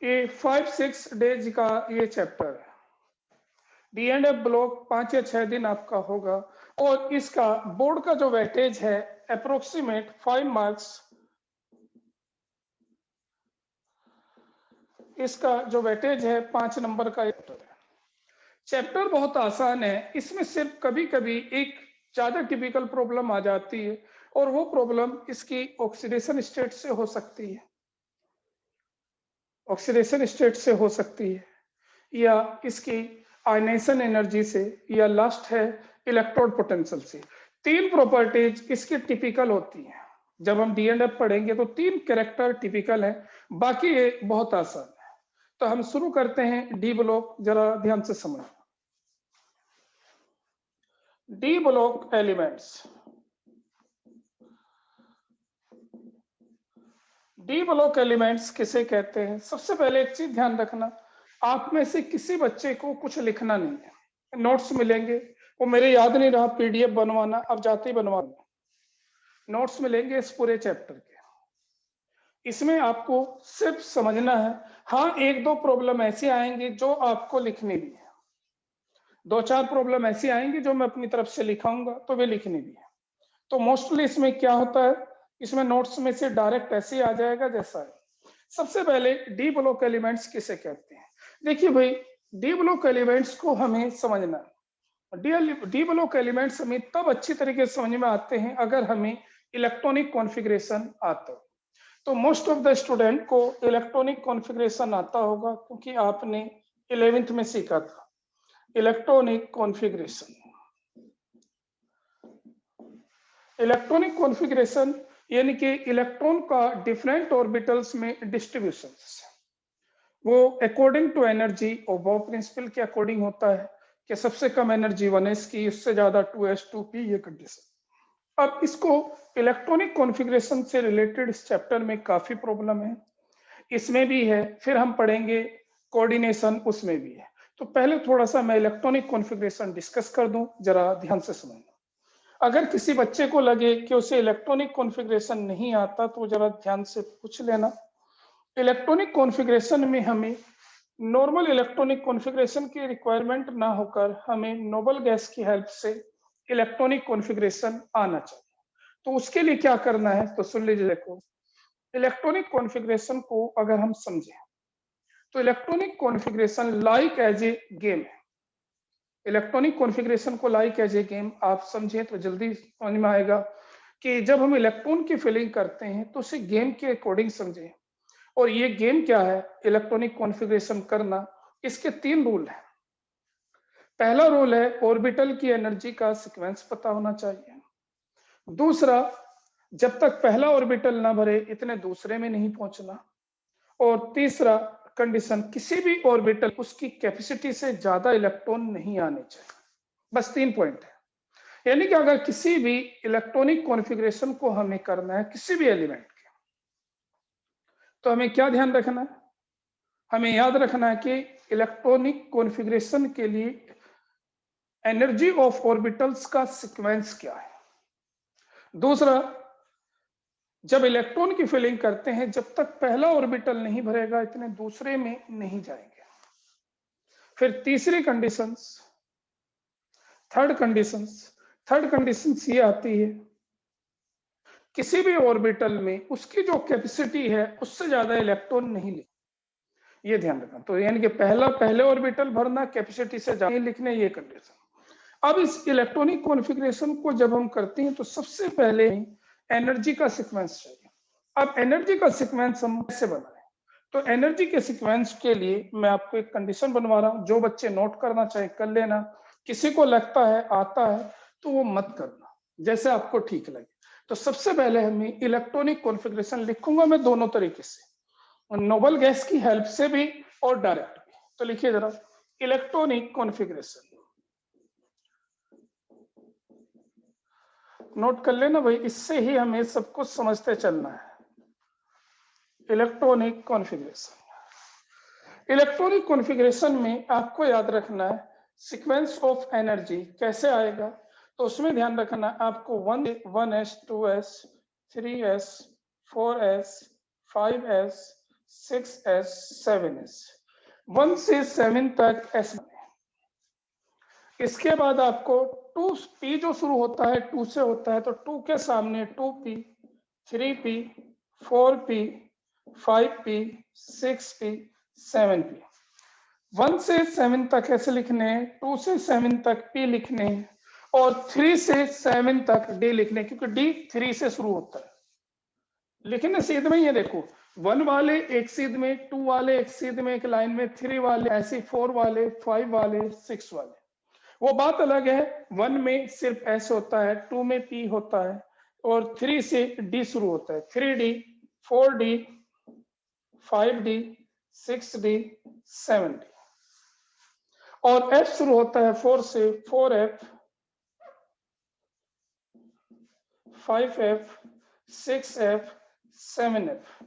ये 5-6 डेज का ये चैप्टर है। D&F ब्लॉक 5 या 6 दिन आपका होगा और इसका बोर्ड का जो वेटेज है अप्रोक्सीमेट 5 मार्क्स। इसका जो वेटेज है 5 नंबर का चैप्टर है। चैप्टर बहुत आसान है, इसमें सिर्फ कभी कभी एक ज्यादा टिपिकल प्रॉब्लम आ जाती है और वो प्रॉब्लम इसकी ऑक्सीडेशन स्टेट से हो सकती है, ऑक्सीडेशन स्टेट से हो सकती है या इसकी आयनेशन एनर्जी से या लास्ट है इलेक्ट्रोड पोटेंशियल से। 3 प्रॉपर्टीज इसकी टिपिकल होती हैं। जब हम D&F पढ़ेंगे तो 3 कैरेक्टर टिपिकल है, बाकी ये बहुत आसान है। तो हम शुरू करते हैं डी ब्लॉक, जरा ध्यान से समझ। D block elements. D block elements किसे कहते हैं? सबसे पहले एक चीज ध्यान रखना, आप में से किसी बच्चे को कुछ लिखना नहीं है, नोट्स मिलेंगे, वो मेरे याद नहीं रहा PDF बनवाना, अब जाते ही बनवा दो। नोट्स मिलेंगे इस पूरे चैप्टर के, इसमें आपको सिर्फ समझना है। हाँ, 1-2 प्रॉब्लम ऐसी आएंगी जो आपको लिखनी भी है, 2-4 प्रॉब्लम ऐसी आएंगी जो मैं अपनी तरफ से लिखाऊंगा तो वे लिखनी भी है। तो मोस्टली इसमें क्या होता है, इसमें नोट्स में से डायरेक्ट ऐसे ही आ जाएगा जैसा है। सबसे पहले डी ब्लॉक एलिमेंट्स किसे कहते हैं? देखिए भाई, डी ब्लॉक एलिमेंट्स को हमें समझना है। डी ब्लॉक एलिमेंट्स हमें तब अच्छी तरीके से समझ में आते हैं अगर हमें इलेक्ट्रॉनिक कॉन्फ़िगरेशन आता हो। तो मोस्ट ऑफ द स्टूडेंट को इलेक्ट्रॉनिक कॉन्फ़िगरेशन आता होगा क्योंकि आपने 11th में सीखा था इलेक्ट्रॉनिक कॉन्फ़िगरेशन। इलेक्ट्रॉनिक कॉन्फ़िगरेशन यानी कि इलेक्ट्रॉन का डिफरेंट ऑर्बिटल्स में डिस्ट्रीब्यूशन, वो अकॉर्डिंग टू एनर्जी और बॉब प्रिंसिपल के अकॉर्डिंग होता है कि सबसे कम एनर्जी 1s की, उससे ज्यादा 2s 2p, ये कंडीशन। अब इसको इलेक्ट्रॉनिक कॉन्फ़िगरेशन से रिलेटेड इस चैप्टर में काफी प्रॉब्लम है, इसमें भी है, फिर हम पढ़ेंगे कोऑर्डिनेशन, उसमें भी है। तो पहले थोड़ा सा मैं इलेक्ट्रॉनिक कॉन्फ़िगरेशन डिस्कस कर दूं, जरा ध्यान से समझना। अगर किसी बच्चे को लगे कि उसे इलेक्ट्रॉनिक कॉन्फ़िगरेशन नहीं आता तो जरा ध्यान से पूछ लेना। इलेक्ट्रॉनिक कॉन्फ़िगरेशन में हमें नॉर्मल इलेक्ट्रॉनिक कॉन्फ़िगरेशन की रिक्वायरमेंट ना होकर हमें नोबल गैस की हेल्प से इलेक्ट्रॉनिक कॉन्फ़िगरेशन आना चाहिए। तो उसके लिए क्या करना है तो सुन लीजिए। देखो, इलेक्ट्रॉनिक कॉन्फ़िगरेशन को अगर हम समझें तो electronic configuration like as a game है। इलेक्ट्रॉनिक कॉन्फ़िगरेशन को लाइक एज ए गेम आप समझें तो जल्दी समझ में आएगा कि जब हम इलेक्ट्रॉन की फिलिंग करते हैं तो उसे गेम के अकॉर्डिंग समझें। और ये गेम क्या है इलेक्ट्रॉनिक कॉन्फ़िगरेशन करना, इसके 3 रूल हैं। पहला रूल है ऑर्बिटल की एनर्जी का सीक्वेंस पता होना चाहिए। दूसरा, जब तक पहला ऑर्बिटल ना भरे इतने दूसरे में नहीं पहुंचना। और तीसरा कंडीशन, किसी भी ऑर्बिटल उसकी कैपेसिटी से ज्यादा इलेक्ट्रॉन नहीं आने चाहिए। बस 3 पॉइंट है। यानी कि अगर किसी भी इलेक्ट्रॉनिक कॉन्फ़िगरेशन को हमें करना है किसी भी एलिमेंट के, तो हमें क्या ध्यान रखना है? हमें याद रखना है कि इलेक्ट्रॉनिक कॉन्फ़िगरेशन के लिए एनर्जी ऑफ ऑर्बिटल्स का सीक्वेंस क्या है। दूसरा, जब इलेक्ट्रॉन की फिलिंग करते हैं जब तक पहला ऑर्बिटल नहीं भरेगा इतने दूसरे में नहीं जाएंगे। फिर तीसरी कंडीशंस, थर्ड कंडीशंस ये आती है किसी भी ऑर्बिटल में उसकी जो कैपेसिटी है उससे ज्यादा इलेक्ट्रॉन नहीं ले, ये ध्यान रखना। तो यानी कि पहले ऑर्बिटल भरना, कैपेसिटी से ज्यादा लिखने, ये कंडीशन। अब इस इलेक्ट्रॉनिक कॉन्फ़िगरेशन को जब हम करते हैं तो सबसे पहले एनर्जी का सीक्वेंस चाहिए। अब एनर्जी का सीक्वेंस हम कैसे बनाएं? तो एनर्जी के सीक्वेंस के लिए मैं आपको एक कंडीशन बनवा रहा हूं, जो बच्चे नोट करना चाहे कर लेना, किसी को लगता है आता है तो वो मत करना, जैसे आपको ठीक लगे। तो सबसे पहले हमें इलेक्ट्रॉनिक कॉन्फ़िगरेशन लिखूंगा मैं दोनों तरीके से, नोबल गैस की हेल्प से भी और डायरेक्ट भी। तो लिखिए जरा, इलेक्ट्रॉनिक कॉन्फ़िगरेशन नोट कर लेना भाई, इससे ही हमें सब कुछ समझते चलना है। इलेक्ट्रॉनिक कॉन्फ़िगरेशन, इलेक्ट्रॉनिक कॉन्फ़िगरेशन में आपको याद रखना है सीक्वेंस ऑफ एनर्जी कैसे आएगा। तो उसमें ध्यान रखना आपको 1s 2s 3s 4s 5s 6s 7s, 1 से 7 तक s। इसके बाद आपको 2p जो शुरू होता है 2 से होता है, तो 2 के सामने 2p, 3p, 4p, 5p, 6p, 7p। 1 से 7 तक ऐसे लिखने हैं, 2 से 7 तक p लिखने हैं, और 3 से 7 तक d लिखने, क्योंकि d 3 से शुरू होता है। लिखने सीध में ये देखो, 1 वाले एक सीध में, 2 वाले एक सीध में एक लाइन में, 3 वाले ऐसे, 4 वाले, 5 वाले, 6 वाले। वो बात अलग है, 1 में सिर्फ s होता है, 2 में p होता है, और 3 से d शुरू होता है, 3d, 4d, 5d, 6d, 7d। और f शुरू होता है 4 से, 4f, 5f, 6f, 7f।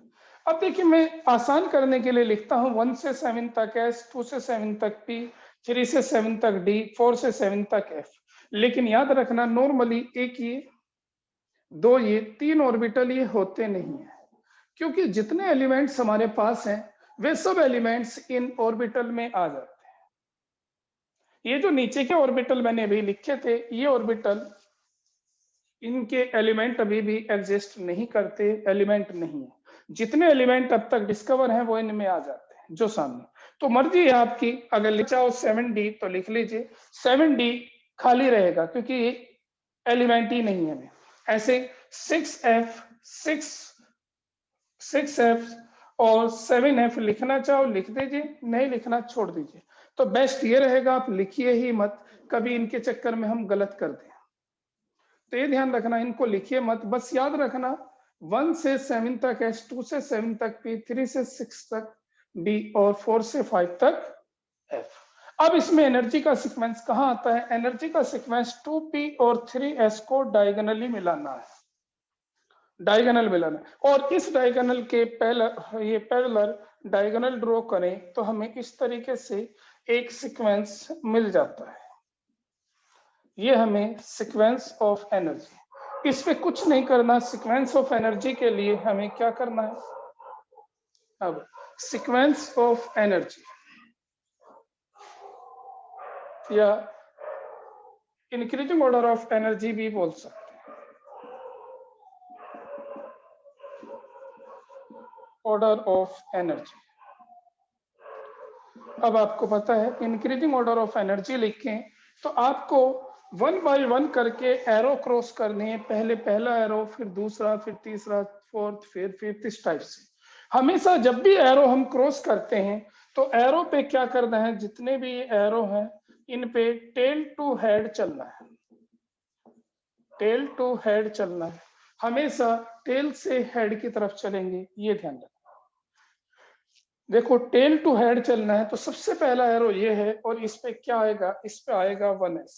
अब देखिए, मैं आसान करने के लिए लिखता हूं 1 से 7 तक s, 2 से 7 तक p, 3 से 7 तक d, 4 से 7 तक f। लेकिन याद रखना, नॉर्मली एक ये, दो ये, 3 ऑर्बिटल ये होते नहीं है, क्योंकि जितने एलिमेंट्स हमारे पास हैं वे सब एलिमेंट्स इन ऑर्बिटल में आ जाते हैं। ये जो नीचे के ऑर्बिटल मैंने अभी लिखे थे, ये ऑर्बिटल, इनके एलिमेंट अभी भी एग्जिस्ट नहीं करते, एलिमेंट नहीं है। जितने एलिमेंट अब तक डिस्कवर हैं वो इनमें आ जाते हैं जो सामने। तो मर्जी है आपकी, अगर लिख चाहो 7d तो लिख लीजिए, 7d खाली रहेगा क्योंकि ये एलिमेंट ही नहीं है। ऐसे 6f, 6f और 7f लिखना चाहो लिख दीजिए, नहीं लिखना छोड़ दीजिए। तो बेस्ट ये रहेगा आप लिखिए ही मत, कभी इनके चक्कर में हम गलत कर दें। तो ये ध्यान रखना, इनको लिखिए मत, बस याद रखना 1 से 7 तक s, 2 से 7 तक p, 3 से 6 तक d और 4 से 5 तक f। अब इसमें एनर्जी का सीक्वेंस कहाँ आता है? एनर्जी का सीक्वेंस 2p और 3s को डायगोनली मिलाना है, डायगोनल मिलाना है। और इस डायगोनल के पैरेलल डायगोनल ड्रॉ करें तो हमें इस तरीके से एक सीक्वेंस मिल जाता है। ये हमें सीक्वेंस ऑफ एनर्जी, इस पे कुछ नहीं करना। सीक्वेंस ऑफ एनर्जी के लिए हमें क्या करना है? अब सीक्वेंस ऑफ एनर्जी या इंक्रीजिंग ऑर्डर ऑफ एनर्जी भी बोल सकते हैं, ऑर्डर ऑफ एनर्जी। अब आपको पता है इंक्रीजिंग ऑर्डर ऑफ एनर्जी लिखें तो आपको 1 बाय 1 करके एरो क्रॉस करनी है। पहले पहला एरो, फिर दूसरा, फिर तीसरा, फोर्थ, फिर फिफ्थ, इस टाइप से। हमेशा जब भी एरो हम क्रॉस करते हैं तो एरो पे क्या करना है, जितने भी एरो हैं इन पे टेल टू हेड चलना है, टेल टू हेड चलना है। हमेशा टेल से हेड की तरफ चलेंगे, ये ध्यान रखना। देखो टेल टू हेड चलना है तो सबसे पहला एरो ये है, और इस पे क्या आएगा? इस पे आएगा 1s,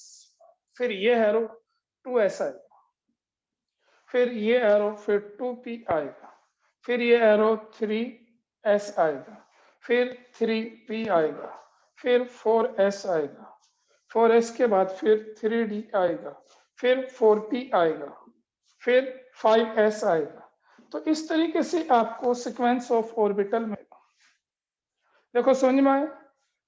फिर ये एरो 2s आएगा, फिर ये एरो, फिर 2p आएगा, फिर ये एरो 3s आएगा, फिर 3p आएगा, फिर 4s आएगा, 4s के बाद फिर 3d आएगा, फिर 4p आएगा, फिर 5s आएगा। तो इस तरीके से आपको सीक्वेंस ऑफ ऑर्बिटल में, देखो समझ में आया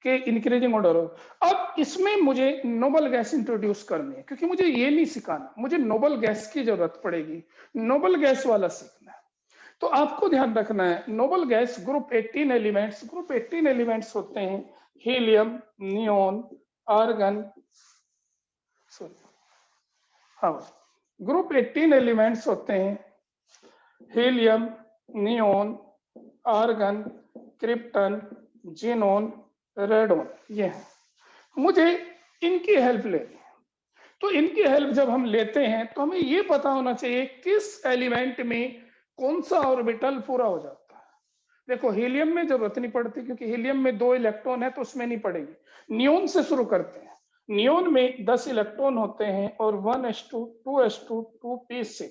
कि इंक्रीजिंग ऑर्डर हो। अब इसमें मुझे नोबल गैस इंट्रोड्यूस करनी है, क्योंकि मुझे ये नहीं सिखाना, मुझे नोबल गैस की जरूरत पड़ेगी, नोबल गैस वाला सीखना है। तो आपको ध्यान रखना है, noble gas group 18 elements, group 18 elements होते हैं हीलियम, नियोन, आर्गन, हाँ, ग्रुप 18 एलिमेंट्स होते हैं helium, neon, argon, krypton, xenon, radon. ये है, मुझे इनकी हेल्प लेनी है। तो इनकी हेल्प जब हम लेते हैं तो हमें ये पता होना चाहिए किस एलिमेंट में कौन सा ऑर्बिटल पूरा हो जाता है। देखो हीलियम में जरूरत नहीं पड़ती, क्योंकि हीलियम में 2 इलेक्ट्रॉन है तो उसमें नहीं पड़ेगी। नियोन से शुरू करते हैं, नियोन में 10 इलेक्ट्रॉन होते हैं और 1s2, 2s2, 2p6।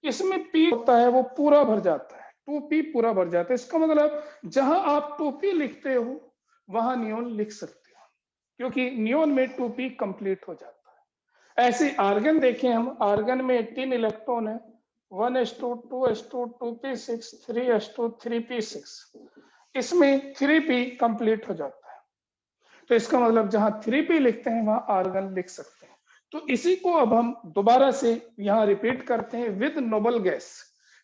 इसमें p होता है वो पूरा भर जाता है, 2p पूरा भर जाता है। इसका मतलब जहां आप 2p लिखते हो वहां नियोन लिख सकते हो, क्योंकि नियोन में 2p कंप्लीट हो जाता है। ऐसे आर्गन देखें हम, आर्गन में 18 इलेक्ट्रॉन है 1s2 2s2 2p6 3s2 3p6, इसमें 3p कंप्लीट हो जाता है। तो इसका मतलब जहां 3p लिखते हैं वहां आर्गन लिख सकते हैं। तो इसी को अब हम दोबारा से यहाँ रिपीट करते हैं with noble gas.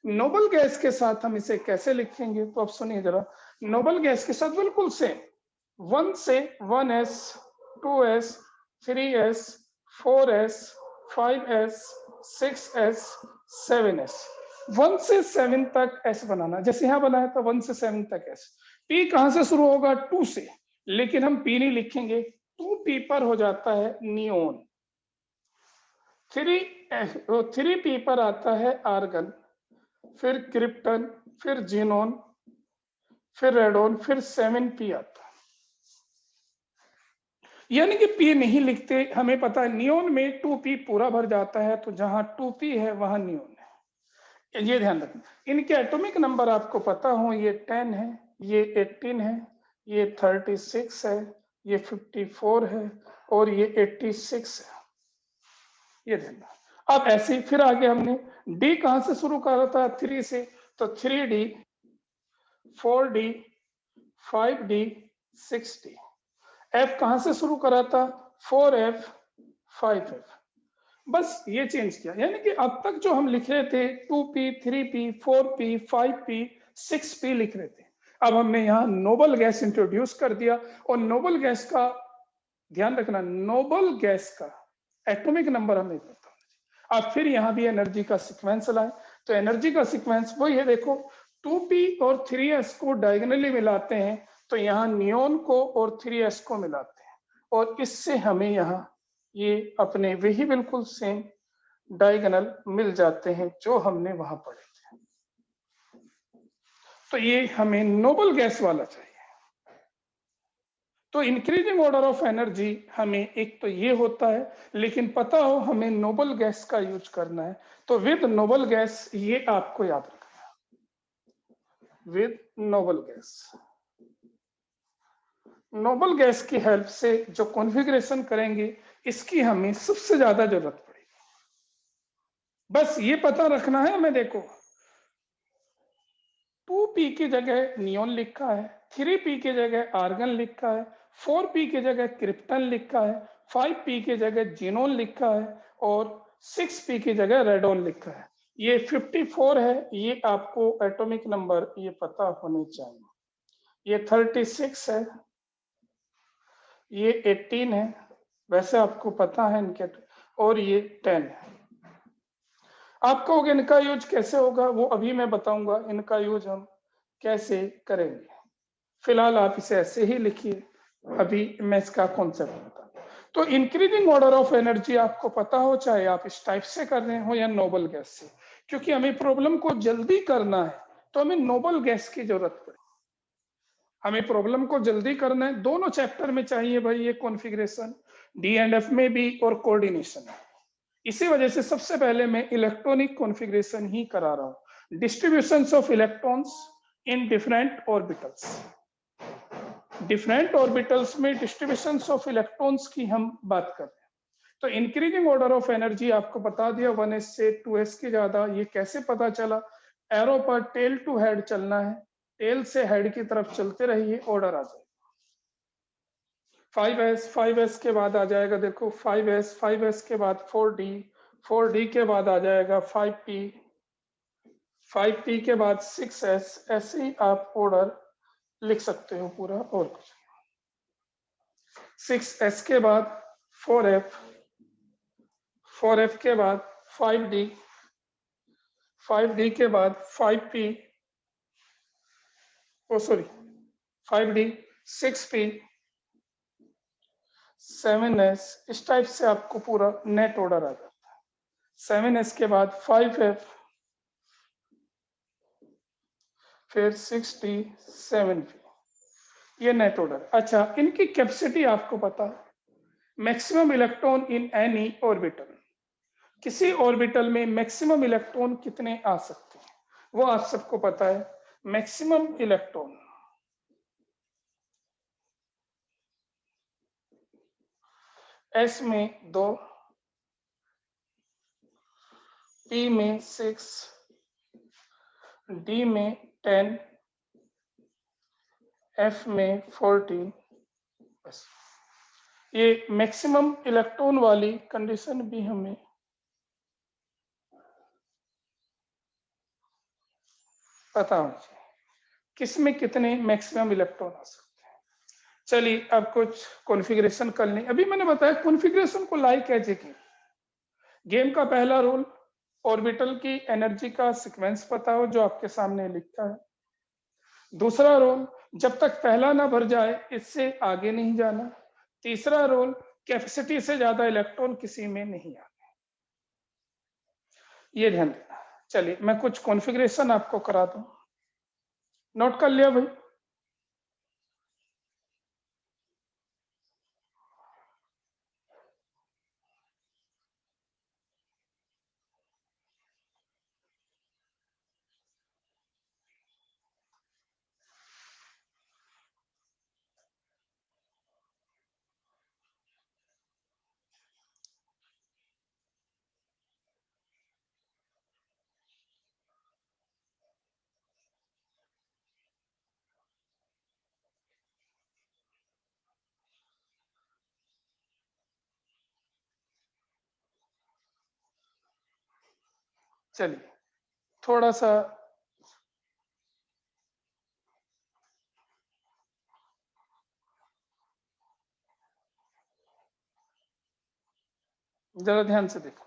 Noble gas के साथ हम इसे कैसे लिखेंगे, तो अब सुनिए जरा। नोबल गैस के साथ बिल्कुल सेम, 1 से 1s 2s 3s 4s 5s 6s 7s, 1 से 7 तक s बनाना, जैसे यहां बनाया था 1 से 7 तक s। p कहां से शुरू होगा, 2 से, लेकिन हम p नहीं लिखेंगे, 2p पर हो जाता है नियोन। 3p पर आता है आर्गन, फिर क्रिप्टन, फिर जीनोन, फिर रेडोन, फिर 7p आता है। यानी कि p नहीं लिखते, हमें पता है नियोन में 2p पूरा भर जाता है, तो जहां 2p है वहां नियोन है। ये ध्यान रखना। इनके एटॉमिक नंबर आपको पता हो, ये 10 है, ये 18 है, ये 36 है, ये 54 है और ये 86 है। ये ध्यान रखना। अब ऐसे ही फिर आगे हमने d कहां से शुरू करा था, 3 से, तो 3d 4d 5d 6d। f कहां से शुरू करा था, 4f 5f। बस ये चेंज किया, यानी कि अब तक जो हम लिख रहे थे 2p 3p 4p 5p 6p लिख रहे थे, अब हमने यहाँ नोबल गैस इंट्रोड्यूस कर दिया। और नोबल गैस का ध्यान रखना, नोबल गैस का एटॉमिक नंबर हमें पता होना। अब फिर यहाँ भी एनर्जी का सीक्वेंस लाए, तो एनर्जी का सीक्वेंस वही है, देखो 2p और 3s को डायगोनली मिलाते हैं, तो यहाँ नियोन को और 3s को मिलाते हैं, और इससे हमें यहाँ ये अपने वही बिल्कुल सेम डायगोनल मिल जाते हैं जो हमने वहां पढ़े थे। तो ये हमें नोबल गैस वाला चाहिए। तो इंक्रीजिंग ऑर्डर ऑफ एनर्जी हमें एक तो ये होता है, लेकिन पता हो हमें नोबल गैस का यूज करना है, तो विद नोबल गैस, ये आपको याद रखना है, with noble gas. Noble gas की हेल्प से जो कॉन्फ़िगरेशन करेंगे, इसकी हमें सबसे ज्यादा जरूरत पड़ेगी। बस ये पता रखना है हमें, देखो 2p की जगह नियोन लिखा है, 3p की जगह आर्गन लिखा है, 4p की जगह क्रिप्टन लिखा है, 5p की जगह जीनोन लिखा है और 6p की जगह रेडोन लिखा है। ये 54 है, ये आपको एटॉमिक नंबर ये पता होने चाहिए। ये 36 है, ये 18 है, वैसे आपको पता है इनके, और ये 10 है। आप कहोगे इनका यूज कैसे होगा, वो अभी मैं बताऊंगा इनका यूज हम कैसे करेंगे। फिलहाल आप इसे ऐसे ही लिखिए, अभी मैं इसका कॉन्सेप्ट बता। तो इंक्रीजिंग ऑर्डर ऑफ एनर्जी आपको पता हो, चाहे आप इस टाइप से कर रहे हो या नोबल गैस से, क्योंकि हमें प्रॉब्लम को जल्दी करना है, तो हमें नोबल गैस की जरूरत पड़े। हमें प्रॉब्लम को जल्दी करना है, दोनों चैप्टर में चाहिए भाई ये कॉन्फ़िगरेशन, डी एंड एफ में भी और कोऑर्डिनेशन। इसी वजह से सबसे पहले मैं इलेक्ट्रॉनिक कॉन्फ़िगरेशन ही करा रहा हूं, distributions of electrons in different orbitals. Different orbitals में डिस्ट्रीब्यूशंस ऑफ इलेक्ट्रॉन्स की हम बात कर रहे हैं। तो इंक्रीजिंग ऑर्डर ऑफ एनर्जी आपको बता दिया, 1s से 2s की ज्यादा। ये कैसे पता चला, एरो पर टेल टू हेड चलना है, टेल से हेड की तरफ चलते रहिए, ऑर्डर आ जाएगा। 5s के बाद आ जाएगा, देखो 5s के बाद 4d के बाद आ जाएगा 5p के बाद 6s। ऐसे ही आप ऑर्डर लिख सकते हो पूरा, और कुछ 6s के बाद 4f के बाद 5d के बाद 5p, ओ सॉरी 5d 6p 7s। इस टाइप से आपको पूरा नेट ऑर्डर आ जाता है। 7s के बाद 5f, फिर 6d 7p, ये नेट ऑर्डर। अच्छा, इनकी कैपेसिटी आपको पता है, maximum electron in any orbital, किसी ऑर्बिटल में मैक्सिमम इलेक्ट्रॉन कितने आ सकते हैं वो आप सबको पता है। मैक्सिमम इलेक्ट्रॉन s में 2, p में 6, डी में 10, एफ में 14, बस। ये मैक्सिमम इलेक्ट्रॉन वाली कंडीशन भी हमें पता होनी चाहिए, किसमें कितने मैक्सिमम इलेक्ट्रॉन आ सकते हैं। चलिए अब कुछ कॉन्फ़िगरेशन कर लें। अभी मैंने बताया कॉन्फ़िगरेशन को लाइक कैसे की। गेम का पहला रूल, ऑर्बिटल की एनर्जी का सीक्वेंस पता हो जो आपके सामने लिखा है। दूसरा रूल, जब तक पहला ना भर जाए इससे आगे नहीं जाना। तीसरा रूल, कैपेसिटी से ज्यादा इलेक्ट्रॉन किसी में नहीं आते, ये ध्यान देना। चलिए मैं कुछ कॉन्फ़िगरेशन आपको करा दूं, नोट कर लिया भाई। चलिए थोड़ा सा जरा ध्यान से देखो।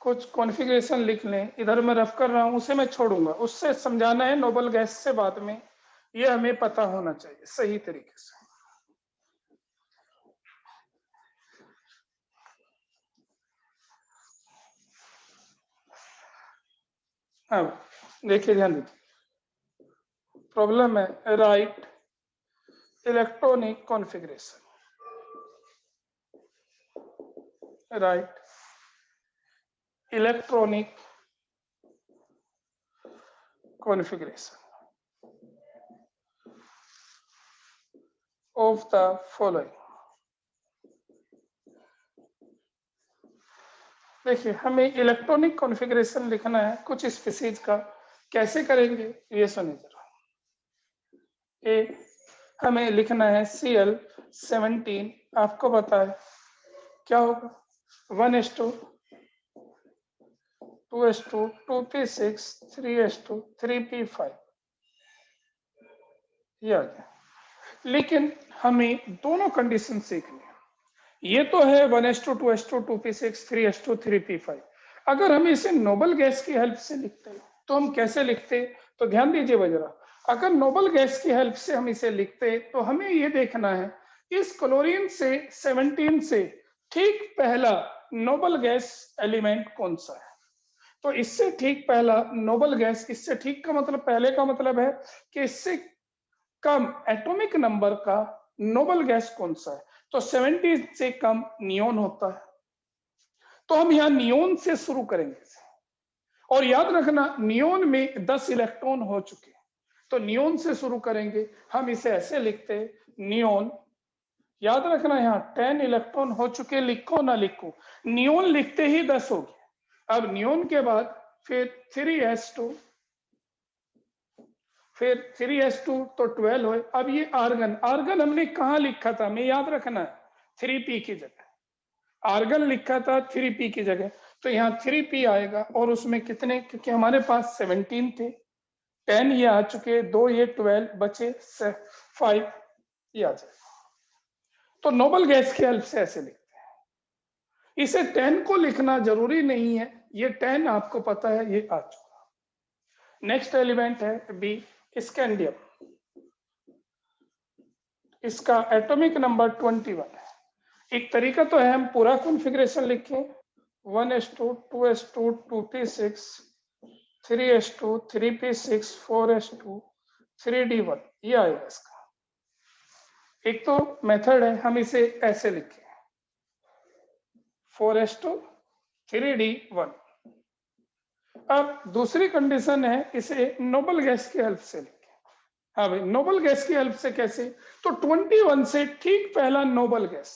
कुछ कॉन्फ़िगरेशन लिख लें, इधर मैं रफ कर रहा हूं उसे मैं छोड़ूंगा, उससे समझाना है नोबल गैस से बाद में, ये हमें पता होना चाहिए सही तरीके से। अब देखिए ध्यान दीजिए, प्रॉब्लम है right electronic configuration, right electronic configuration of the following। देखिए हमें इलेक्ट्रॉनिक कॉन्फ़िगरेशन लिखना है कुछ स्पीसीज का, कैसे करेंगे ये सुनिए जरा। ए हमें लिखना है Cl17, आपको पता है क्या होगा 1s2 2s2 2p6 3s2 3p5, ये आ गया। लेकिन हमें दोनों कंडीशन सीखनी है। ये तो है 1s2 2s2 2p6 3s2 3p5। अगर हम इसे नोबल गैस की हेल्प से लिखते हैं तो हम कैसे लिखते, तो ध्यान दीजिए जरा। अगर नोबल गैस की हेल्प से हम इसे लिखते तो हमें ये देखना है इस क्लोरीन से 17 से ठीक पहला नोबल गैस एलिमेंट कौन सा है। तो इससे ठीक पहला नोबल गैस, इससे ठीक का मतलब पहले का मतलब है कि इससे कम एटॉमिक नंबर का नोबल गैस कौन सा है। तो 70 से कम नियोन होता है, तो हम यहां नियोन से शुरू करेंगे। और याद रखना नियोन में 10 इलेक्ट्रॉन हो चुके, तो नियोन से शुरू करेंगे। हम इसे ऐसे लिखते नियोन, याद रखना यहाँ 10 इलेक्ट्रॉन हो चुके, लिखो ना लिखो नियोन लिखते ही 10 हो गए। अब नियोन के बाद फिर 3s2, फिर 3s2 तो 12 हो। अब ये आर्गन, आर्गन हमने कहाँ लिखा था, हमें याद रखना है 3p की जगह आर्गन लिखा था 3p की जगह, तो यहाँ 3p आएगा। और उसमें कितने, क्योंकि हमारे पास 17 थे, 10 ये आ चुके, 2 ये 12 बचे 5, ये आ जाएगा। तो नोबल गैस की हेल्प से ऐसे लिखते हैं। इसे 10 को लिखना जरूरी नहीं है, ये 10 आपको पता है ये आ चुका। नेक्स्ट एलिमेंट है बी स्कैंडियम, इसका एटॉमिक नंबर 21 है। एक तरीका तो है हम पूरा कॉन्फ़िगरेशन लिखें 1s2 2s2 2p6 3s2 3p6 4s2 3d1, ये आएगा इसका। एक तो मेथड है हम इसे ऐसे लिखें 4s2 3d1। अब दूसरी कंडीशन है इसे नोबल गैस की हेल्प से लिखें। हाँ भाई नोबल गैस की हेल्प से कैसे, तो 21 से ठीक पहला नोबल गैस,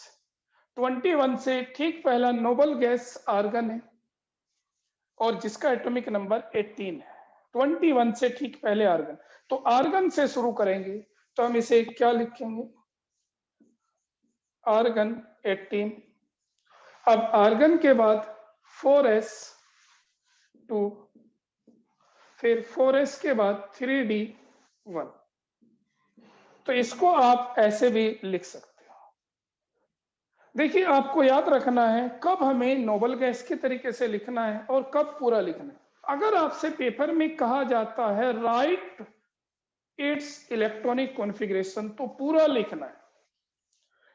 21 से ठीक पहला नोबल गैस आर्गन है और जिसका एटॉमिक नंबर 18 है। 21 से ठीक पहले आर्गन, तो आर्गन से शुरू करेंगे तो हम इसे क्या लिखेंगे, आर्गन 18। अब आर्गन के बाद 4s2, फिर 4s के बाद 3d1। तो इसको आप ऐसे भी लिख सकते हो। देखिए आपको याद रखना है कब हमें नोबल गैस के तरीके से लिखना है और कब पूरा लिखना है। अगर आपसे पेपर में कहा जाता है राइट इट्स इलेक्ट्रॉनिक कॉन्फ़िगरेशन, तो पूरा लिखना है।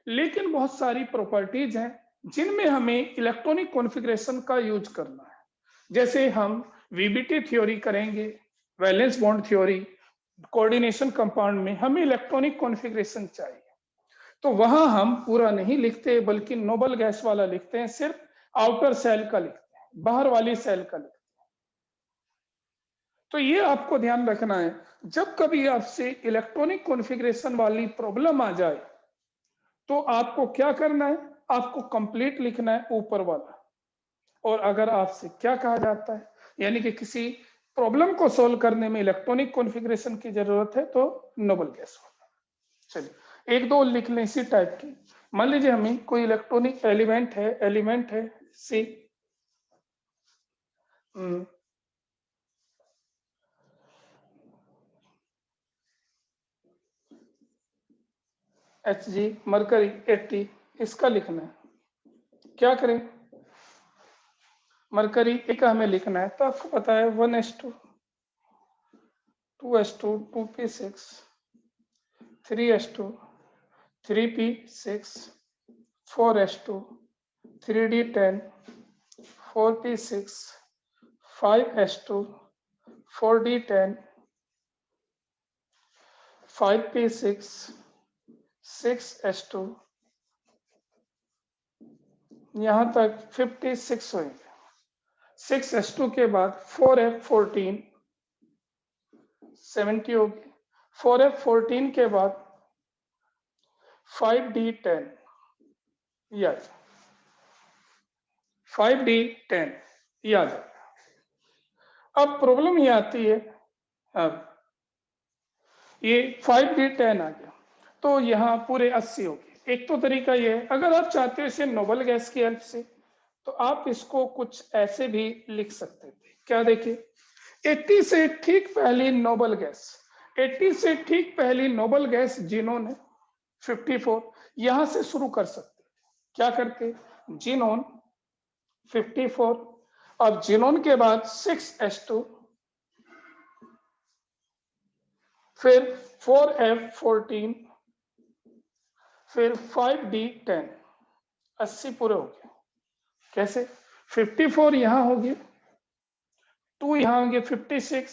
लेकिन बहुत सारी प्रॉपर्टीज हैं जिनमें हमें इलेक्ट्रॉनिक कॉन्फ़िगरेशन का यूज करना है। जैसे हम वीबीटी थ्योरी करेंगे, valence bond theory, coordination compound में हमें इलेक्ट्रॉनिक कॉन्फ़िगरेशन चाहिए, तो वहां हम पूरा नहीं लिखते बल्कि नोबल गैस वाला लिखते हैं, सिर्फ आउटर सेल का लिखते हैं, बाहर वाली सेल का लिखते हैं। तो ये आपको ध्यान रखना है, जब कभी आपसे इलेक्ट्रॉनिक कॉन्फ़िगरेशन वाली प्रॉब्लम आ जाए तो आपको क्या करना है, आपको कंप्लीट लिखना है ऊपर वाला। और अगर आपसे क्या कहा जाता है, यानी कि किसी प्रॉब्लम को सोल्व करने में इलेक्ट्रॉनिक कॉन्फ़िगरेशन की जरूरत है, तो नोबल गैस वाला। चलिए एक दो लिख लें इसी टाइप की। मान लीजिए हमें कोई इलेक्ट्रॉनिक एलिमेंट है सी, Hg मरकरी 80, इसका लिखना है। क्या करें, मरकरी एक हमें लिखना है, तो आपको पता है 1s2, 2s2, 2p6, 3s2, 3p6, 4s2, 3d10, 4p6, 5s2, 4d10, 5p6, 6s2, यहां तक 56 होंगे। 6s2 के बाद 4f14 70 होगी। 4f14 के बाद 5d10, याद 5d10 याद है। अब प्रॉब्लम ये आती है, अब ये 5d10 आ गया तो यहाँ पूरे 80 हो गए। एक तो तरीका ये है, अगर आप चाहते हो इसे नोबल गैस की हेल्प से, तो आप इसको कुछ ऐसे भी लिख सकते थे। क्या देखिए, 80 से ठीक पहली नोबल गैस, 80 से ठीक पहली नोबल गैस जिनोन है 54, यहां से शुरू कर सकते। क्या करते, जिनोन 54, अब जिनोन के बाद 6s2, फिर 4f14, फिर 5d10, 80 पूरे हो गए। कैसे, 54 यहां होगी, 2 यहां होंगे, 56,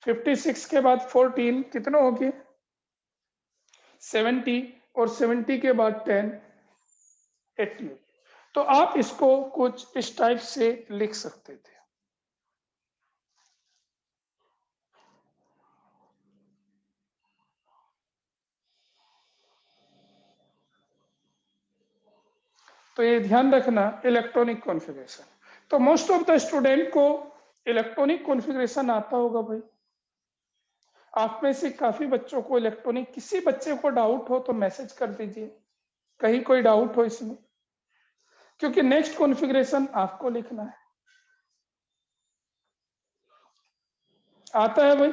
56 के बाद 14 कितना होगी 70, और 70 के बाद 10 80। तो आप इसको कुछ इस टाइप से लिख सकते थे। तो ये ध्यान रखना इलेक्ट्रॉनिक कॉन्फ़िगरेशन। तो मोस्ट ऑफ द स्टूडेंट को इलेक्ट्रॉनिक कॉन्फ़िगरेशन आता होगा भाई। आप में से काफी बच्चों को इलेक्ट्रॉनिक, किसी बच्चे को डाउट हो तो मैसेज कर दीजिए, कहीं कोई डाउट हो इसमें, क्योंकि नेक्स्ट कॉन्फ़िगरेशन आपको लिखना है। आता है भाई,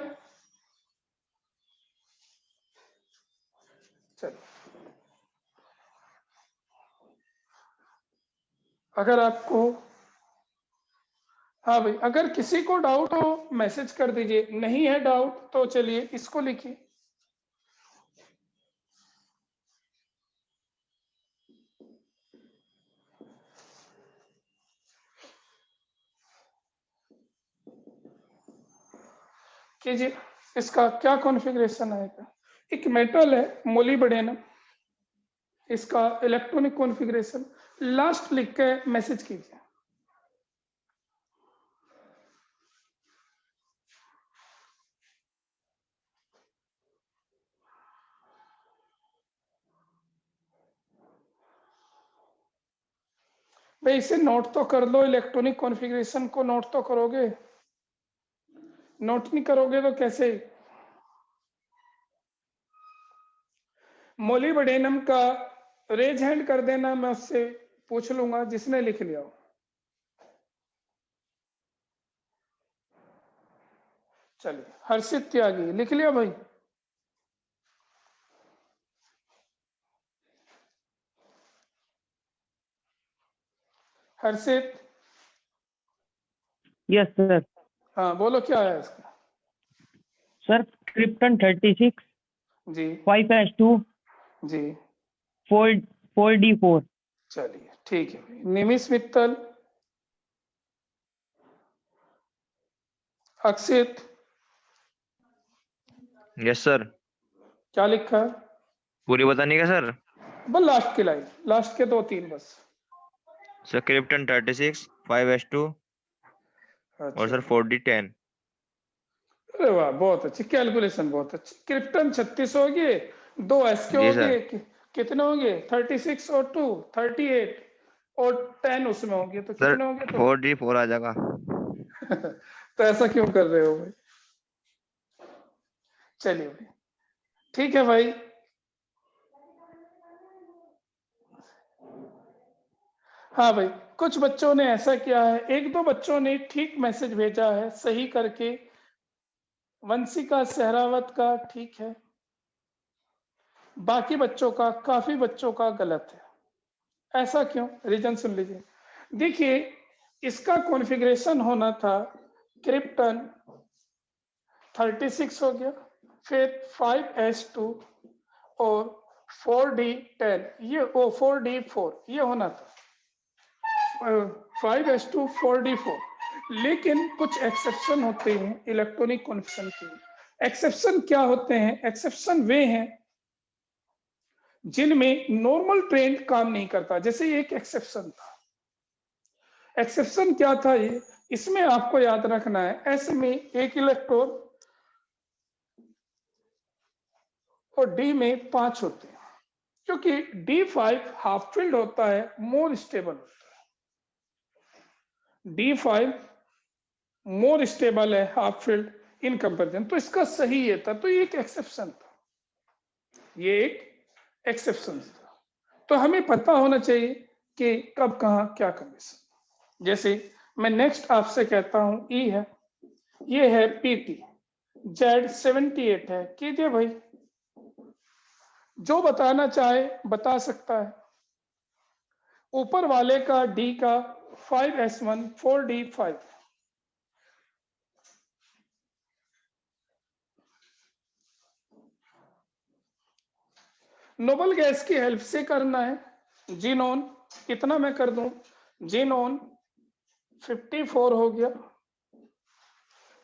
चलो। अगर आपको, हाँ भाई, अगर किसी को डाउट हो मैसेज कर दीजिए, नहीं है डाउट तो चलिए इसको लिखिए। कीजिए, इसका क्या कॉन्फ़िगरेशन आएगा। एक मेटल है मोलिब्डेनम, इसका इलेक्ट्रॉनिक कॉन्फ़िगरेशन लास्ट लिख के मैसेज कीजिए। भाई इसे नोट तो कर लो, इलेक्ट्रॉनिक कॉन्फ़िगरेशन को नोट तो करोगे, नोट नहीं करोगे तो कैसे। मोलिब्डेनम का रेज हैंड कर देना, मैं उससे पूछ लूंगा जिसने लिख लिया हो। चलिए हर्षित त्यागी लिख लिया भाई। हर्षित। Yes sir. हाँ बोलो क्या है इसका। सर क्रिप्टन 36 जी 5s2 जी 4d4। चलिए ठीक है भाई। Nimish Mittal, Akshit, yes sir. क्या लिखा है? पूरी बतानी क्या सर? बस लास्ट की लाइन, लास्ट के 2-3 बस। सर क्रिप्टन 36 5s2 और अच्छा सर 4d10। अरे वाह बहुत अच्छी कैलकुलेशन, बहुत अच्छी। क्रिप्टन 36 हो गए, 2 एस के जी हो सर। गए, कितने हो गए? 36 और 2 38 और 10 उसमें हो गए, तो सर कितने हो गए? 4d4 आ जाएगा। तो ऐसा क्यों कर रहे हो भाई? चलिए भाई ठीक है भाई। हाँ भाई कुछ बच्चों ने ऐसा किया है, 1-2 बच्चों ने ठीक मैसेज भेजा है सही करके। वंशिका सहरावत का ठीक है, बाकी बच्चों का, काफी बच्चों का गलत है। ऐसा क्यों? रीजन सुन लीजिए। देखिए इसका कॉन्फ़िगरेशन होना था क्रिप्टन 36 हो गया, फिर 5s2 और 4d10, ये 4d4 ये होना था, 5s2 4d4। लेकिन कुछ एक्सेप्शन होते हैं इलेक्ट्रॉनिक कॉन्फ़िगरेशन के। एक्सेप्शन क्या होते हैं? एक्सेप्शन वे हैं जिनमें नॉर्मल ट्रेंड काम नहीं करता। जैसे ये एक एक्सेप्शन था। एक्सेप्शन क्या था ये? इसमें आपको याद रखना है, एस में एक इलेक्ट्रॉन और डी में 5 होते हैं, क्योंकि D5 हाफ फील्ड होता है, मोर स्टेबल होता है। D5 मोर स्टेबल है हाफ फील्ड इन कंपेरिजन, तो इसका सही ये था, तो ये एक एक्सेप्शन था, ये एक एक्सेप्शन था। तो हमें पता होना चाहिए कि कब कहाँ क्या कंडीशन। जैसे मैं नेक्स्ट आपसे कहता हूं ई है, ये है PT, Z78 है, कीजिए भाई, जो बताना चाहे बता सकता है। ऊपर वाले का D का 5s1 4d5, नोबल गैस की हेल्प से करना है। जीनोन कितना मैं कर दूं? जीनोन 54 हो गया,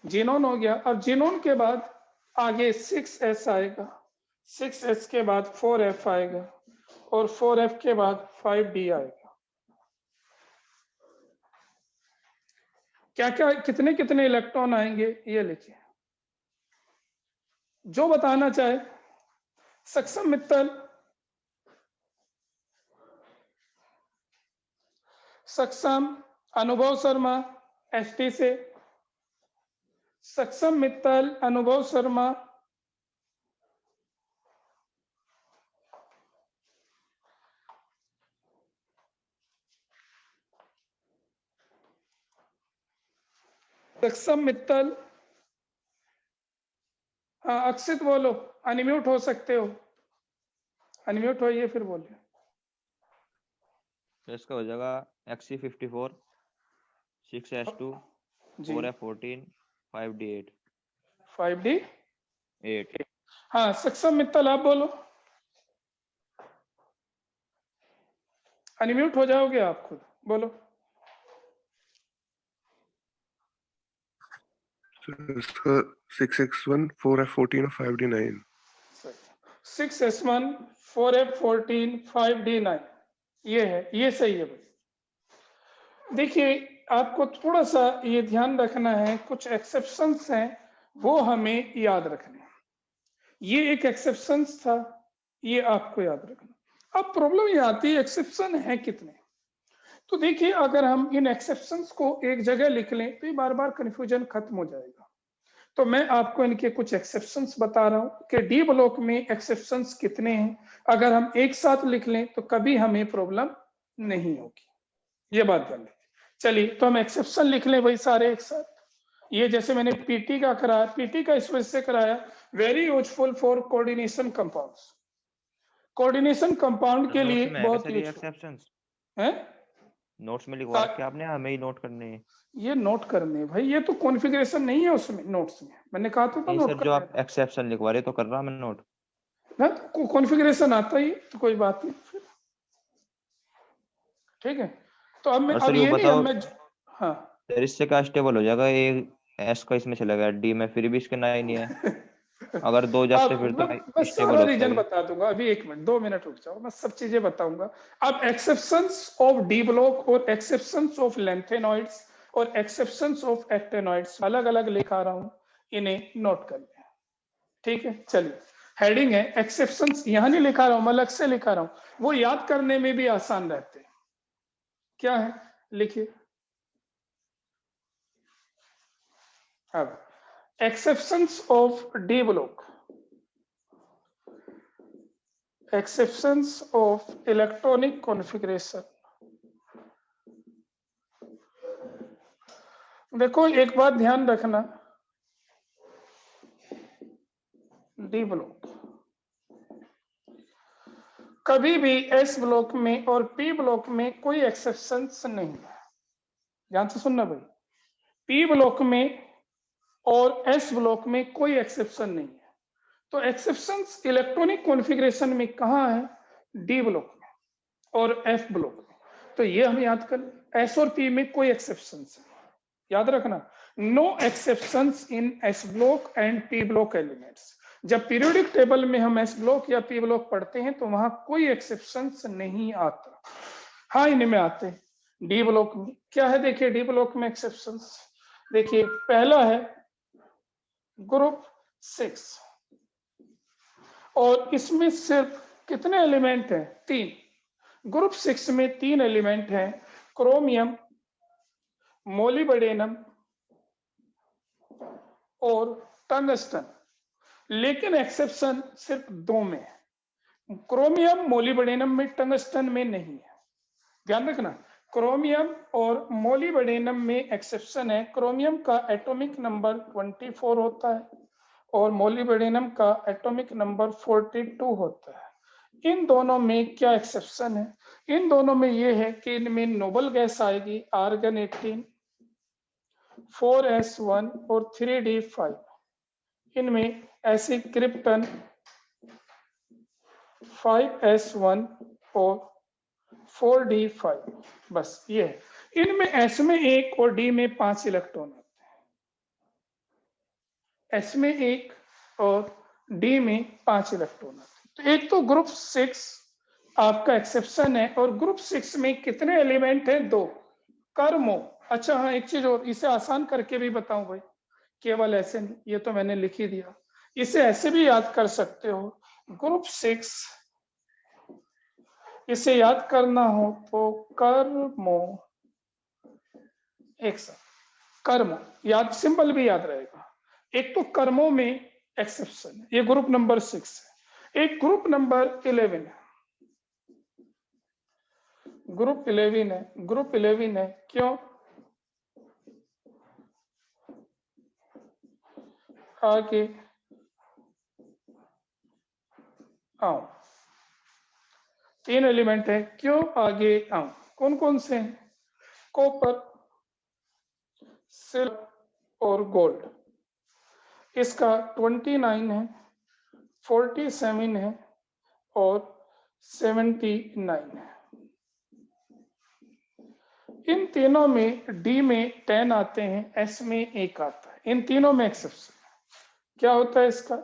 जीनोन हो गया। अब जीनोन के बाद आगे 6s आएगा, 6s के बाद 4f आएगा और 4f के बाद 5d आएगा। क्या क्या कितने कितने इलेक्ट्रॉन आएंगे ये लिखिए, जो बताना चाहे। सक्षम मित्तल, सक्षम अनुभव शर्मा ST से, सक्षम मित्तल अनुभव शर्मा, सक्षम मित्तल। हाँ अक्षित बोलो, अनम्यूट हो सकते हो, अनम्यूट होइए फिर बोलिए। तो इसका हो जाएगा Xc54 6s2 जी 4f14 5d8 5d। 8। हाँ सक्षम मित्तल आप बोलो, अनम्यूट हो जाओगे आप खुद, बोलो। इसका 6x1 4f14 और 5d9। 6s1 4f14 5d9 ये है, ये सही है भाई। देखिए आपको थोड़ा सा ये ध्यान रखना है, कुछ एक्सेप्शंस हैं वो हमें याद रखने हैं। ये एक एक्सेप्शन था, ये आपको याद रखना। अब प्रॉब्लम ये आती है एक्सेप्शन है कितने। तो देखिए अगर हम इन एक्सेप्शंस को एक जगह लिख लें तो ये बार बार कंफ्यूजन खत्म हो जाएगा। तो मैं आपको इनके कुछ एक्सेप्शंस बता रहा हूं कि डी ब्लॉक में एक्सेप्शंस कितने हैं। अगर हम एक साथ लिख लें तो कभी हमें प्रॉब्लम नहीं होगी, ये बात ध्यान रखिए। चलिए तो हम एक्सेप्शन लिख लें वही सारे एक साथ। ये जैसे मैंने पीटी का कराया, पीटी का इस वजह से कराया, very useful for coordination compounds. Coordination compound के लिए नोट्स में है क्या बहुत सर ये यूजफुल एक्सेप्शंस? है। नोट्स में लिखवा रखे आपने, हमें ही नोट करने हैं? ये नोट करने हैं भाई, ये तो कॉन्फ़िगरेशन नहीं है उसमें नोट्स में, मैंने कहा था नहीं नोट सर, जो करने आप एक्सेप्शन लिखवा रहे तो कर रहा मैं नोट। ना, तो कॉन्फ़िगरेशन आता ही तो कोई बात नहीं फिर, ठीक है। तो अब मैं और अब सर ये ये नहीं, अब बताओ मैं हाँ सर, इससे क्या स्टेबल हो जाएगा ये? एस का इसमें चला गया, डी में फिर भी इसके नया ही नहीं है। अगर दो अब जाते फिर मैं तो स्टेबल सारा होता रीजन है ये। बता दूंगा, अभी 1 मिनट 2 मिनट रुक जाओ, मैं सब चीजें बताऊंगा। अब एक्सेप्शंस ऑफ डी ब्लॉक और एक्सेप्शंस ऑफ लेंथेनॉइड्स और एक्सेप्शंस ऑफ एक्टेनॉइड्स अलग अलग लिखा रहा हूं, इन्हें नोट कर लें, ठीक है। चलिए हेडिंग है एक्सेप्शंस, यहां नहीं लिखा रहा हूं, मैं अलग से लिखा रहा हूं, वो याद करने में भी आसान रहते हैं। क्या है लिखिए। अब exceptions of D block, exceptions of electronic configuration। देखो एक बात ध्यान रखना, डी ब्लॉक कभी भी एस ब्लॉक में और पी ब्लॉक में कोई एक्सेप्शंस नहीं है, ध्यान से सुनना भाई। पी ब्लॉक में और एस ब्लॉक में कोई एक्सेप्शन नहीं है। तो एक्सेप्शंस इलेक्ट्रॉनिक कॉन्फ़िगरेशन में कहाँ है? डी ब्लॉक में और एफ ब्लॉक में। तो ये हम याद कर, एस और पी में कोई एक्सेप्शंस है, याद रखना, no exceptions in S block and P block elements. जब पीरियोडिक टेबल में हम एस ब्लॉक या पी ब्लॉक पढ़ते हैं तो वहां कोई एक्सेप्शंस नहीं आता, हाँ इनमें आते हैं। डी ब्लॉक में क्या है, देखिए डी ब्लॉक में एक्सेप्शंस, देखिए पहला है ग्रुप 6 और इसमें सिर्फ कितने एलिमेंट हैं? 3। ग्रुप 6 में 3 एलिमेंट हैं, क्रोमियम, मोलिब्डेनम और टंगस्टन। लेकिन एक्सेप्शन सिर्फ 2 में है, क्रोमियम मोलिब्डेनम में, टंगस्टन में नहीं है। ध्यान रखना, क्रोमियम और मोलिब्डेनम में एक्सेप्शन है, क्रोमियम का एटॉमिक नंबर 24 होता है और मोलिब्डेनम का एटॉमिक नंबर 42 होता है। इन दोनों में क्या एक्सेप्शन है? इन दोनों में ये है कि इनमें नोबल गैस आएगी आर्गन 18, 4s1 और 3d5। इनमें ऐसे क्रिप्टन 5s1 और 4d5, बस ये है। इनमें एस में 1 और डी में 5 इलेक्ट्रॉन होते हैं, एस में 1 और डी में 5 इलेक्ट्रॉन होते हैं। तो एक तो ग्रुप 6 आपका एक्सेप्शन है, और ग्रुप 6 में कितने एलिमेंट हैं? 2। कर्मो, अच्छा हाँ एक चीज और, इसे आसान करके भी बताऊं भाई, केवल ऐसे नहीं, ये तो मैंने लिख ही दिया, इसे ऐसे भी याद कर सकते हो। ग्रुप 6 इसे याद करना हो तो कर्मो, एक साथ कर्मो, याद सिंपल भी याद रहेगा। एक तो कर्मो में एक्सेप्शन है, ये ग्रुप नंबर 6 है। एक ग्रुप नंबर 11 है, ग्रुप 11 है, ग्रुप 11 है क्यों? आगे आओ, 3 एलिमेंट है, क्यों आगे आओ, कौन कौन से हैं? कॉपर, सिल्वर और गोल्ड। इसका 29 है, 47 है और 79 है। इन तीनों में डी में 10 आते हैं, एस में 1 आता है, इन तीनों में एक्सेप्शन। क्या होता है इसका?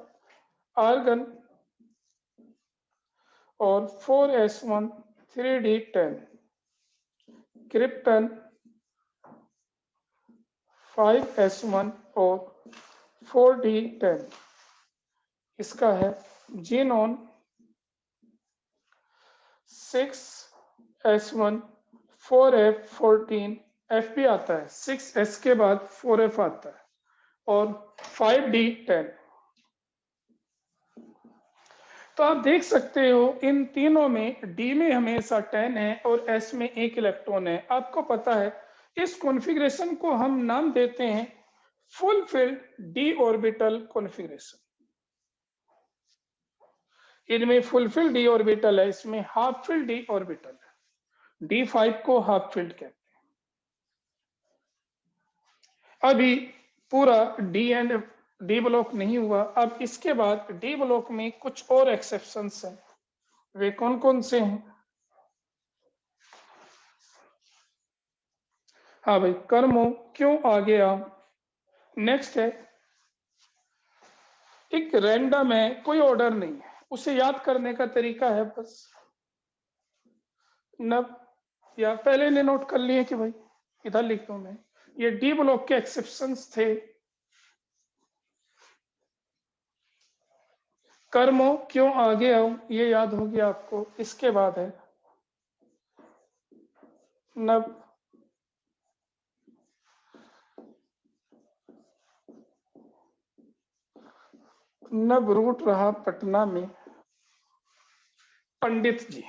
आर्गन और 4s1 3d10, क्रिप्टन 5s1 और 4d10, इसका है जीनोन 6s1 4F14 F भी आता है, 6S के बाद 4F आता है और 5D10। तो आप देख सकते हो इन तीनों में D में हमेशा 10 है और S में 1 इलेक्ट्रॉन है। आपको पता है इस कॉन्फ़िगरेशन को हम नाम देते हैं फुलफिल्ड d ऑर्बिटल कॉन्फ़िगरेशन। इनमें फुलफिल्ड d ऑर्बिटल है, इसमें हाफ फिल्ड d ऑर्बिटल है। D5 को हाफ फिल्ड कहते हैं। अभी पूरा D एंड डी ब्लॉक नहीं हुआ, अब इसके बाद डी ब्लॉक में कुछ और एक्सेप्शंस हैं। वे कौन कौन से हैं? हाँ भाई, कर्मों क्यों आ गया। नेक्स्ट है एक रैंडम है, कोई ऑर्डर नहीं है, उसे याद करने का तरीका है बस नब, या पहले ने नोट कर लिए कि भाई इधर लिख दूं मैं, ये डी ब्लॉक के एक्सेप्शंस थे। कर्मों क्यों आ गया ये याद हो गया आपको। इसके बाद है नब, नब रूट रहा पटना में पंडित जी।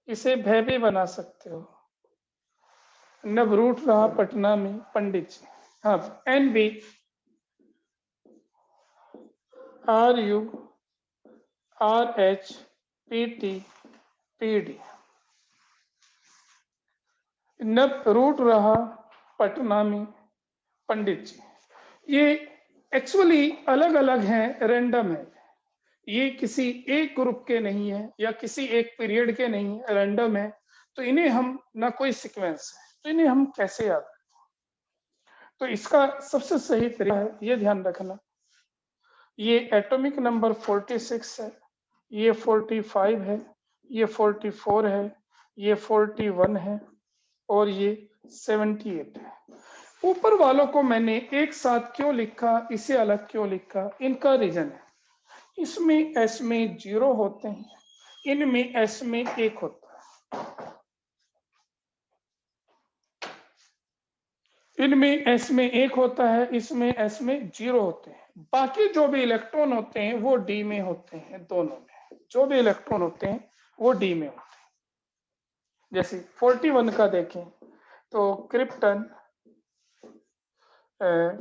इसे भय भी बना सकते हो, नब रूट रहा पटना में पंडित जी। हाँ, NB RU RH PT PD, नब रूट रहा पटना में पंडित जी। ये एक्चुअली अलग अलग हैं, रैंडम है, ये किसी एक ग्रुप के नहीं है या किसी एक पीरियड के नहीं है, रैंडम है। तो इन्हें हम ना कोई सीक्वेंस है, तो इन्हें हम कैसे याद रखें। तो इसका सबसे सही तरीका है, ये ध्यान रखना, ये एटॉमिक नंबर 46 है, ये 45 है, ये 44 है, ये 41 है और ये 78 है। ऊपर वालों को मैंने एक साथ क्यों लिखा, इसे अलग क्यों लिखा, इनका रीजन है। इसमें S में 0 होते हैं, इनमें S में 1 होता है। इनमें S में 1 होता है, इसमें S में 0 होते हैं। बाकी जो भी इलेक्ट्रॉन होते हैं वो D में होते हैं, दोनों में जो भी इलेक्ट्रॉन होते हैं वो D में होते हैं। जैसे 41 का देखें तो क्रिप्टन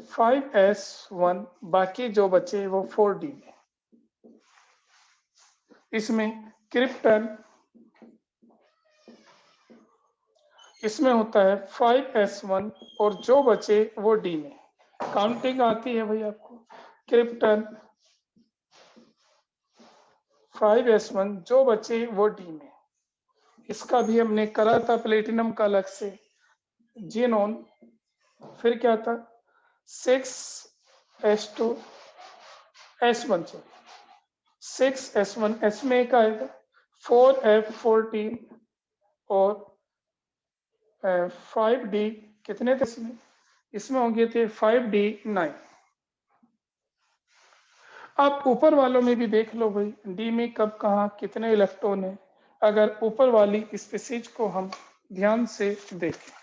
5S1, बाकी जो बचे वो 4D में। इसमें क्रिप्टन इसमें होता है 5S1 और जो बचे वो D में। काउंटिंग आती है भाई आपको, क्रिप्टन 5S1, जो बचे वो D में। इसका भी हमने करा था प्लेटिनम का अलग से, जीनोन। फिर क्या था 6S2 S1 से 6S1, S में एक आएगा, 4F14 और 5D कितने थे इसमें, इसमें होंगे थे 5D9। आप ऊपर वालों में भी देख लो भाई, D में कब कहाँ कितने इलेक्ट्रॉन है। अगर ऊपर वाली स्पीसीज को हम ध्यान से देखें,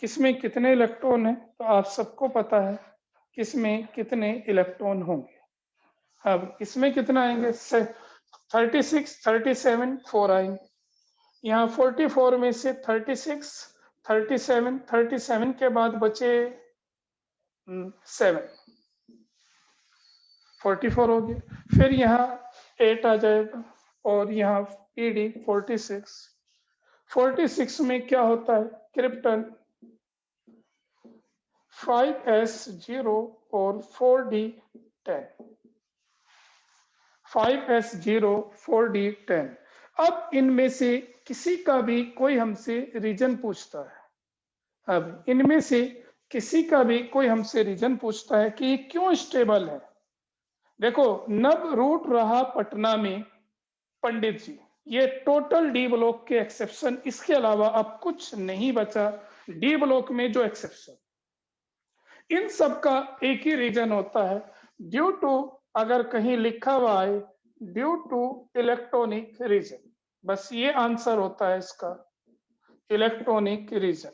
किसमें कितने इलेक्ट्रॉन है, तो आप सबको पता है किसमें कितने इलेक्ट्रॉन होंगे। अब इसमें कितना आएंगे, 36, 37, 4 आएंगे। यहाँ 44 में से 36, 37, 37 के बाद बचे 7, 44 हो गए। फिर यहाँ 8 आ जाएगा और यहाँ PD 46। 46 में क्या होता है, क्रिप्टन 5S0 और 4D10, 5S0 4D10। अब इनमें से किसी का भी कोई हमसे रीजन पूछता है, अब इनमें से किसी का भी कोई हमसे रीजन पूछता है कि क्यों स्टेबल है। देखो, नब रूट रहा पटना में पंडित जी, ये टोटल डी ब्लॉक के एक्सेप्शन, इसके अलावा अब कुछ नहीं बचा डी ब्लॉक में जो एक्सेप्शन। इन सब का एक ही रीजन होता है, ड्यू टू अगर कहीं लिखा हुआ है ड्यू टू इलेक्ट्रॉनिक रीजन, बस ये आंसर होता है इसका, इलेक्ट्रॉनिक रीजन।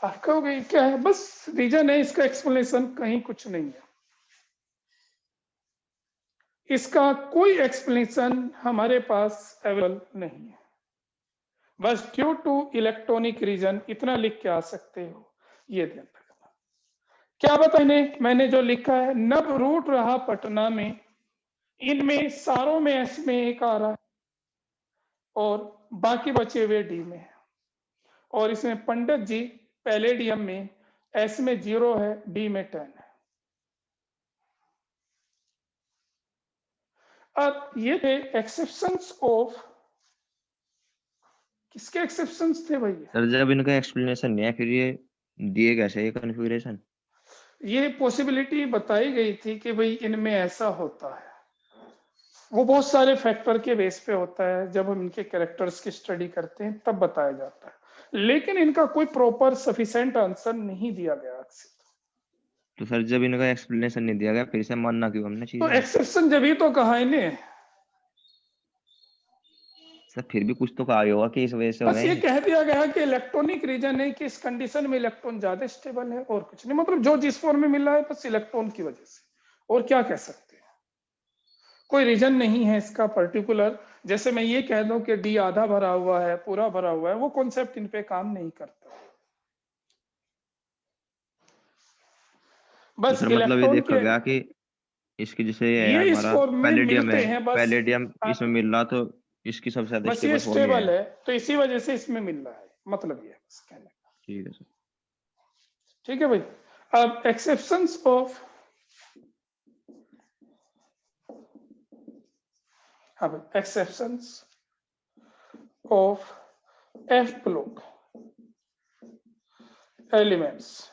आप कहोगे ये क्या है, बस रीजन है, इसका एक्सप्लेनेशन कहीं कुछ नहीं है। इसका कोई एक्सप्लेनेशन हमारे पास अवेलेबल नहीं है, बस ड्यू टू इलेक्ट्रॉनिक रीजन इतना लिख के आ सकते हो, ये ध्यान रखना। क्या बताइए, मैंने जो लिखा है, नब रूट रहा पटना में, इनमें सारों में एस में एक आ रहा है और बाकी बचे हुए डी में है, और इसमें पंडित जी पैलेडियम में एस में 0 है, डी में 10 है। अब ये थे एक्सेप्शंस ऑफ, किसके एक्सेप्शंस थे भैया? सर जब इनका एक्सप्लेनेशन नहीं है फिर ये दिए कैसे ये कॉन्फ़िगरेशन? ये पॉसिबिलिटी बताई गई थी कि भाई इनमें ऐसा होता है, वो बहुत सारे फैक्टर के बेस पे होता है, जब हम इनके कैरेक्टर्स की स्टडी करते हैं तब बताया जाता है, लेकिन इनका कोई प्रॉपर सफिशिएंट आंसर नहीं दिया गया अक्सर। तो सर जब इनका एक्सप्लेनेशन नहीं दिया गया फिर से मानना क्यों हमने तो चीजें? एक्सेप्शन जब ही तो कहा इन्हें, सर फिर भी कुछ तो कहा ही होगा कि इस वजह से हो बस गए ये हैं। कह दिया गया कि इलेक्ट्रॉनिक रीजन है कि इस कंडीशन में इलेक्ट्रॉन ज्यादा स्टेबल है, और कुछ नहीं, मतलब जो जिस फॉर्म में मिला है बस इलेक्ट्रॉन की वजह से, और क्या कह सकते हैं, कोई रीजन नहीं है इसका पर्टिकुलर। जैसे मैं ये कह दूं कि डी आधा भरा हुआ है, पूरा भरा हुआ है, वो कॉन्सेप्ट इन पे काम नहीं करता। तो बस सर मतलब ये इलेक्ट्रॉन देखा के गया कि इसकी जैसे ये है ये इस हमारा फॉर्म में पैलेडियम मिलते है, हैं, बस पैलेडियम आ, इसमें मिल रहा तो इसकी सबसे ज्यादा बस ये स्टेबल फॉर्म ये स्टेबल है। है तो इसी वजह से इसमें मिल रहा है, मतलब ये है बस कहने का। ठीक है सर। ठीक है भाई। अब एक्सेप्शंस ऑफ, अब exceptions of F block elements,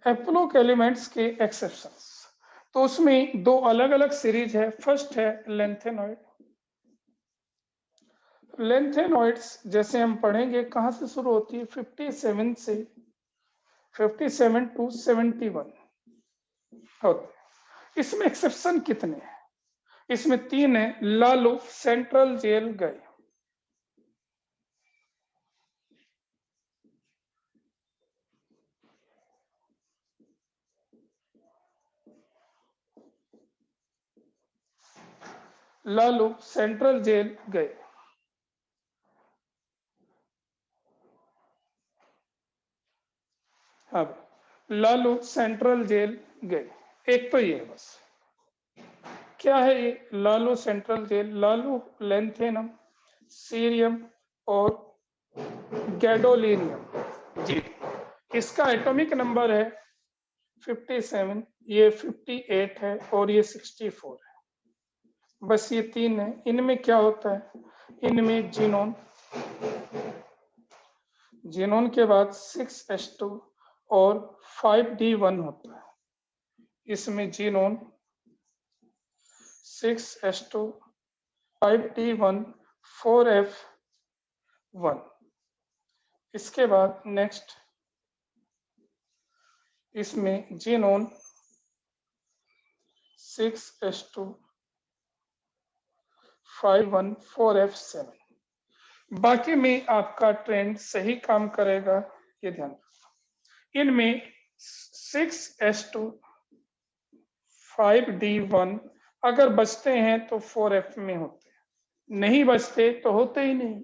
F block elements के एक्सेप्शंस, तो उसमें दो अलग अलग सीरीज है। फर्स्ट है लेंथेनॉइड। लेंथेनॉइड्स जैसे हम पढ़ेंगे कहां से शुरू होती है, 57 से 57 टू 71 होते हैं। इसमें एक्सेप्शन कितने हैं? इसमें 3 है। लालू सेंट्रल जेल गए, लालू सेंट्रल जेल गए। अब लालू सेंट्रल जेल गए, एक तो ये है बस। क्या है ये Lalu central jail? Lalu lanthanum, cerium और गैडोलिनियम जी, इसका एटॉमिक नंबर है 57, ये 58 है और ये 64 है। बस ये 3 है। इनमें क्या होता है, इनमें जीनोन, जीनोन के बाद 6s2 और 5d1 होता है। इसमें जीनोन 6s2 5d1 4f1। इसके बाद नेक्स्ट इसमें जीनोन 6s2 5 1 4f7। बाकी में आपका ट्रेंड सही काम करेगा, ये ध्यान रखना। इनमें 6s2 5d1 अगर बचते हैं तो 4f में होते हैं, नहीं बचते तो होते ही नहीं।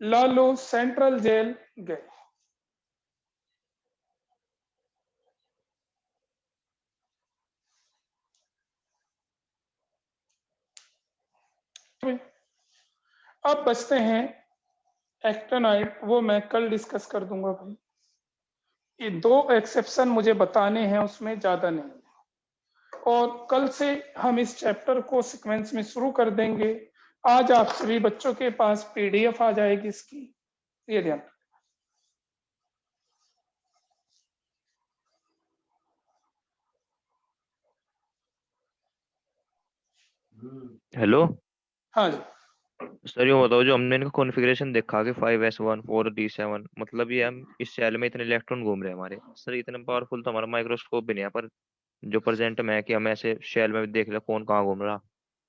लालू सेंट्रल जेल गए, अब बचते हैं एक्टिनाइड, वो मैं कल डिस्कस कर दूंगा भाई। ये 2 एक्सेप्शन मुझे बताने हैं, उसमें ज्यादा नहीं। और कल से हम इस चैप्टर को सीक्वेंस में शुरू कर देंगे। आज आप सभी बच्चों के पास पीडीएफ आ जाएगी इसकी, ये ध्यान। हेलो। हाँ जी। सर ये बताओ, जो हमने इनका कॉन्फ़िगरेशन देखा कि 5s1 4d7, मतलब ये हम इस सेल में इतने इलेक्ट्रॉन घूम रहे हैं हमारे, सर इतने पावरफुल तो हमारा माइक्रोस्कोप भी नहीं है, पर जो प्रेजेंट में है कि हम ऐसे शेल में भी देख ले कौन कहाँ घूम रहा।